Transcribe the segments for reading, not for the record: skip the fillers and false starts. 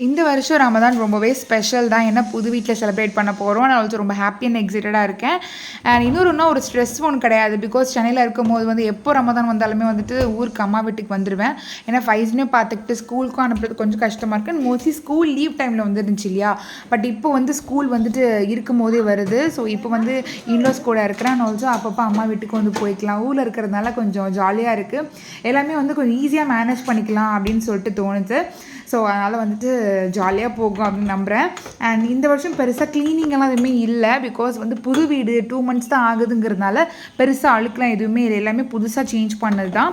இந்த வருஷம் ரமதான் ரொம்பவே ஸ்பெஷல் தான். ஏன்னா புது வீட்டில் செலிப்ரேட் பண்ண போகிறோம். நான் ஆல்சோ ரொம்ப ஹாப்பி அண்ட் எக்ஸைட்டடாக இருக்கேன். அண்ட் இன்னொரு ஒரு ஸ்ட்ரெஸ் ஒன்று கிடையாது. பிகாஸ் சென்னையில் இருக்கும்போது வந்து எப்போ ரமதான் வந்தாலுமே வந்துட்டு ஊருக்கு அம்மா வீட்டுக்கு வந்துடுவேன். ஏன்னா ஃபைஸ்னையும் பார்த்துக்கிட்டு ஸ்கூலுக்கும் அனுப்புறது கொஞ்சம் கஷ்டமாக இருக்குது. அண்ட் மோஸ்ட்லி ஸ்கூல் லீவ் டைமில் வந்துருந்துச்சு இல்லையா. பட் இப்போ வந்து ஸ்கூல் வந்துட்டு இருக்கும் போதே வருது. ஸோ இப்போ வந்து இன்லோஸ் கூட இருக்கிறேன். அண்ட் ஆல்சோ அப்பப்போ அம்மா வீட்டுக்கு வந்து போய்க்கலாம். ஊரில் இருக்கிறதுனால கொஞ்சம் ஜாலியாக இருக்குது. எல்லாமே வந்து கொஞ்சம் ஈஸியாக மேனேஜ் பண்ணிக்கலாம் அப்படின்னு சொல்லிட்டு தோணுது. ஸோ அதனால் வந்துட்டு ஜாலியாக போகும் அப்படின்னு நம்புகிறேன். அண்ட் இந்த வருஷம் பெருசாக க்ளீனிங்கெல்லாம் எதுவுமே இல்லை. பிகாஸ் வந்து புது வீடு 2 months தான் ஆகுதுங்கிறதுனால பெருசாக அழுக்கெலாம் எதுவுமே இல்லை. எல்லாமே புதுசாக சேஞ்ச் பண்ணது தான்.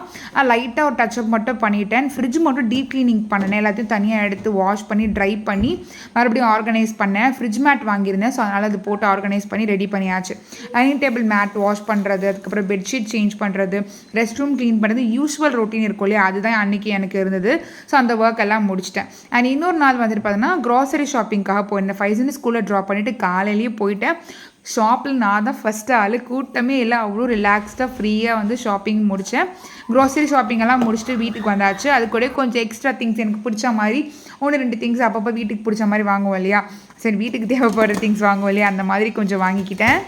லைட்டாக ஒரு டச்சப் மட்டும் பண்ணிவிட்டேன். ஃப்ரிட்ஜ் மட்டும் டீப் க்ளீனிங் பண்ணினேன். எல்லாத்தையும் தனியாக எடுத்து வாஷ் பண்ணி ட்ரை பண்ணி மறுபடியும் ஆர்கனைஸ் பண்ணேன். ஃப்ரிட்ஜ் மேட் வாங்கியிருந்தேன். ஸோ அதனால் அது போட்டு ஆர்கனைஸ் பண்ணி ரெடி பண்ணியாச்சு. டைனிங் டேபிள் மேட் வாஷ் பண்ணுறது, அதுக்கப்புறம் பெட்ஷீட் சேஞ்ச் பண்ணுறது, ரெஸ்ட் ரூம் க்ளீன் பண்ணுறது, யூஸ்வல் ரொட்டீன் இருக்கும் இல்லையா, அதுதான் அன்றைக்கி எனக்கு இருந்தது. ஸோ அந்த ஒர்க் எல்லாம் முடிச்சிட்டேன். அண்ட் இன்னொரு நாள் வந்துட்டு பார்த்தீங்கன்னா க்ராசரி ஷாப்பிங்காக போயிருந்தேன். ஃபைசன் ஸ்கூலில் ட்ராப் பண்ணிவிட்டு காலையிலேயே போயிட்டேன். ஷாப்பில் நான் தான் ஃபஸ்ட்டு ஆள். கூட்டமே இல்லை. அவ்வளோ ரிலாக்ஸ்டாக ஃப்ரீயாக வந்து ஷாப்பிங் முடித்தேன். க்ராசரி ஷாப்பிங்கெல்லாம் முடிச்சுட்டு வீட்டுக்கு வந்தாச்சு. அது கூட கொஞ்சம் எக்ஸ்ட்ரா திங்ஸ் எனக்கு பிடிச்ச மாதிரி 1-2 திங்ஸ் அப்பப்போ வீட்டுக்கு பிடிச்ச மாதிரி வாங்குவோம் இல்லையா. சரி, வீட்டுக்கு தேவைப்படுற திங்ஸ் வாங்குவோம் இல்லையா, அந்த மாதிரி கொஞ்சம் வாங்கிக்கிட்டேன்.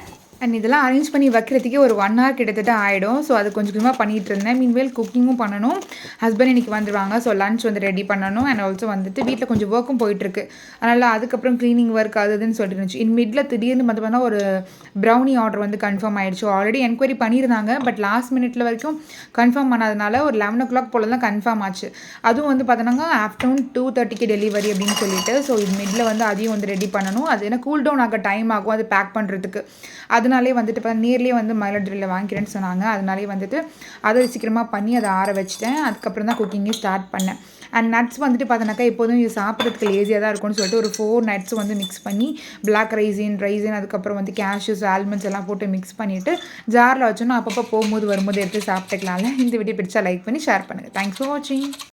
அண்ட் இதெல்லாம் அரேஞ்ச் பண்ணி வைக்கிறதுக்கே ஒரு 1 hour கிட்டத்தட்ட ஆகிடும். ஸோ அது கொஞ்சம் கொஞ்சமாக பண்ணிகிட்டு இருந்தேன். மீன்வேல் குக்கிங்கும் பண்ணணும். ஹஸ்பண்ட் இன்றைக்கி வந்துடுவாங்க. ஸோ லன்ச் வந்து ரெடி பண்ணணும். அண்ட் ஆல்சோ வந்துட்டு வீட்டில் கொஞ்சம் ஒர்க்கும் போயிட்டுருக்கு. அதனால் அதுக்கப்புறம் க்ளீனிங் ஒர்க் அதுன்னு சொல்லிட்டு இருந்துச்சு. மிடில் திடீர்னு வந்து பார்த்தா ஒரு ப்ரௌனி ஆர்டர் வந்து கன்ஃபார்ம் ஆகிடுச்சு. ஆல்ரெடி என்கொயரி பண்ணியிருந்தாங்க. பட் லாஸ்ட் மினிட்ல வரைக்கும் கன்ஃபார்ம் பண்ணாதனால ஒரு 11 o'clock போல் தான் கன்ஃபார்ம் ஆச்சு. அதுவும் வந்து பார்த்தோன்னா ஆஃப்டர்நூன் 2:30க்கு டெலிவரி அப்படின்னு சொல்லிட்டு. ஸோ இது மிடில் வந்து அதையும் வந்து ரெடி பண்ணணும். அது ஏன்னா கூல் டவுன் ஆக டைம் ஆகும் அது பேக் பண்ணுறதுக்கு. அதனாலே வந்துட்டு இப்போ நேர்லேயே வந்து மயிலாடுதுறையில் வாங்கிக்கிறேன்னு சொன்னாங்க. அதனாலே வந்துட்டு அதை சீக்கிரமாக பண்ணி அதை ஆற வச்சுட்டேன். அதுக்கப்புறம் தான் குக்கிங்கே ஸ்டார்ட் பண்ணேன். அண்ட் நட்ஸ் வந்துட்டு பார்த்தோன்னாக்கா எப்போதும் இது சாப்பிட்றதுக்கு லேசியாக தான் இருக்கும்னு சொல்லிட்டு ஒரு 4 nuts வந்து மிக்ஸ் பண்ணி பிளாக் ரைசின் அதுக்கப்புறம் வந்து கேஷ்யூஸ் ஆல்மண்ட்ஸ் எல்லாம் போட்டு மிக்ஸ் பண்ணிவிட்டு ஜாரில் வச்சோன்னா அப்பப்போ போகும்போது வரும்போது எடுத்து சாப்பிட்டுக்கலாம்ல. இந்த வீடியோ பிடிச்சா லைக் பண்ணி ஷேர் பண்ணுங்கள். தேங்க்ஸ் ஃபார் வாட்சிங்.